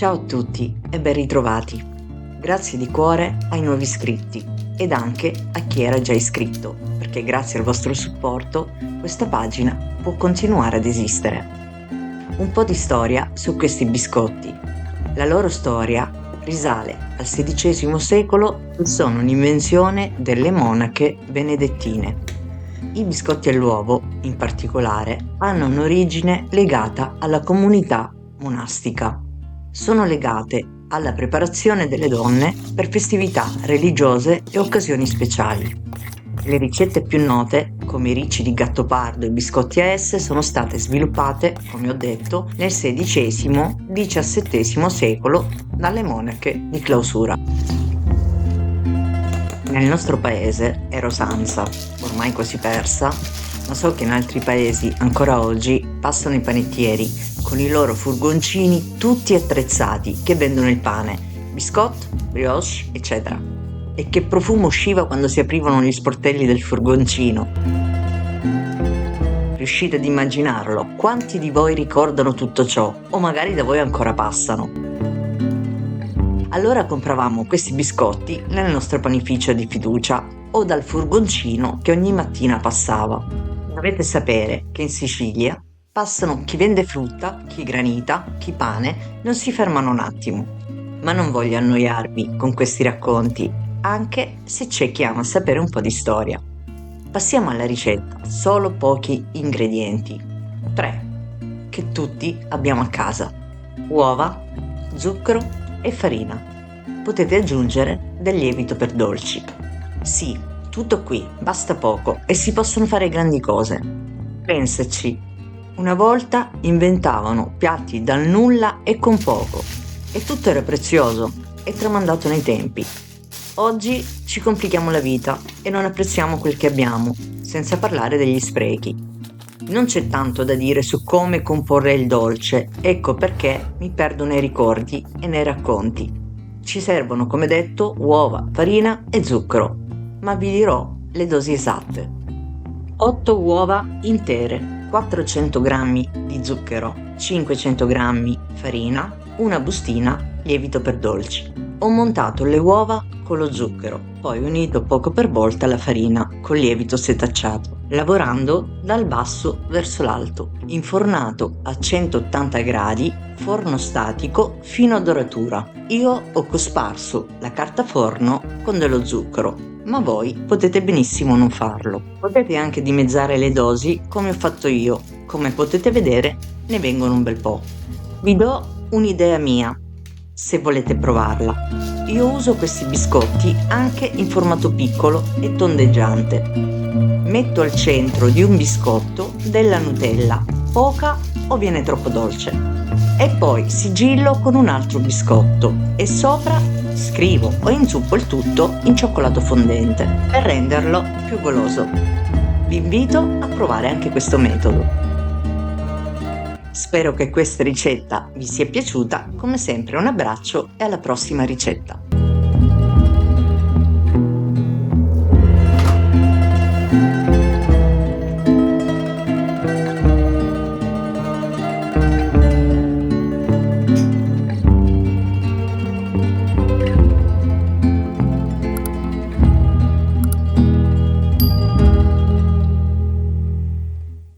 Ciao a tutti e ben ritrovati. Grazie di cuore ai nuovi iscritti ed anche a chi era già iscritto, perché grazie al vostro supporto questa pagina può continuare ad esistere. Un po' di storia su questi biscotti. La loro storia risale al XVI secolo e sono un'invenzione delle monache benedettine. I biscotti all'uovo, in particolare, hanno un'origine legata alla comunità monastica. Sono legate alla preparazione delle donne per festività religiose e occasioni speciali. Le ricette più note, come i ricci di Gattopardo e i biscotti a S, sono state sviluppate, come ho detto, nel XVI-XVII secolo dalle monache di clausura. Nel nostro paese è rosanza, ormai quasi persa, ma so che in altri paesi ancora oggi passano i panettieri con i loro furgoncini tutti attrezzati che vendono il pane, biscotti, brioche, eccetera. E che profumo usciva quando si aprivano gli sportelli del furgoncino. Riuscite ad immaginarlo? Quanti di voi ricordano tutto ciò? O magari da voi ancora passano? Allora compravamo questi biscotti nel nostro panificio di fiducia o dal furgoncino che ogni mattina passava. Dovete sapere che in Sicilia passano chi vende frutta, chi granita, chi pane, non si fermano un attimo. Ma non voglio annoiarvi con questi racconti, anche se c'è chi ama sapere un po' di storia. Passiamo alla ricetta, solo pochi ingredienti. 3, che tutti abbiamo a casa: uova, zucchero e farina. Potete aggiungere del lievito per dolci. Sì, tutto qui, basta poco e si possono fare grandi cose. Pensaci, una volta inventavano piatti dal nulla e con poco e tutto era prezioso e tramandato nei tempi. Oggi ci complichiamo la vita e non apprezziamo quel che abbiamo, senza parlare degli sprechi. Non c'è tanto da dire su come comporre il dolce, ecco perché mi perdo nei ricordi e nei racconti. Ci servono, come detto, uova, farina e zucchero, ma vi dirò le dosi esatte. 8 uova intere, 400 g di zucchero, 500 g farina, una bustina lievito per dolci. Ho montato le uova con lo zucchero, poi unito poco per volta la farina con lievito setacciato, lavorando dal basso verso l'alto, infornato a 180 gradi, forno statico fino a doratura. Io ho cosparso la carta forno con dello zucchero, ma voi potete benissimo non farlo. Potete anche dimezzare le dosi come ho fatto io, come potete vedere ne vengono un bel po'. Vi do un'idea mia, se volete provarla. Io uso questi biscotti anche in formato piccolo e tondeggiante. Metto al centro di un biscotto della Nutella, poca o viene troppo dolce, e poi sigillo con un altro biscotto e sopra scrivo o inzuppo il tutto in cioccolato fondente per renderlo più goloso. Vi invito a provare anche questo metodo. Spero che questa ricetta vi sia piaciuta, come sempre un abbraccio e alla prossima ricetta.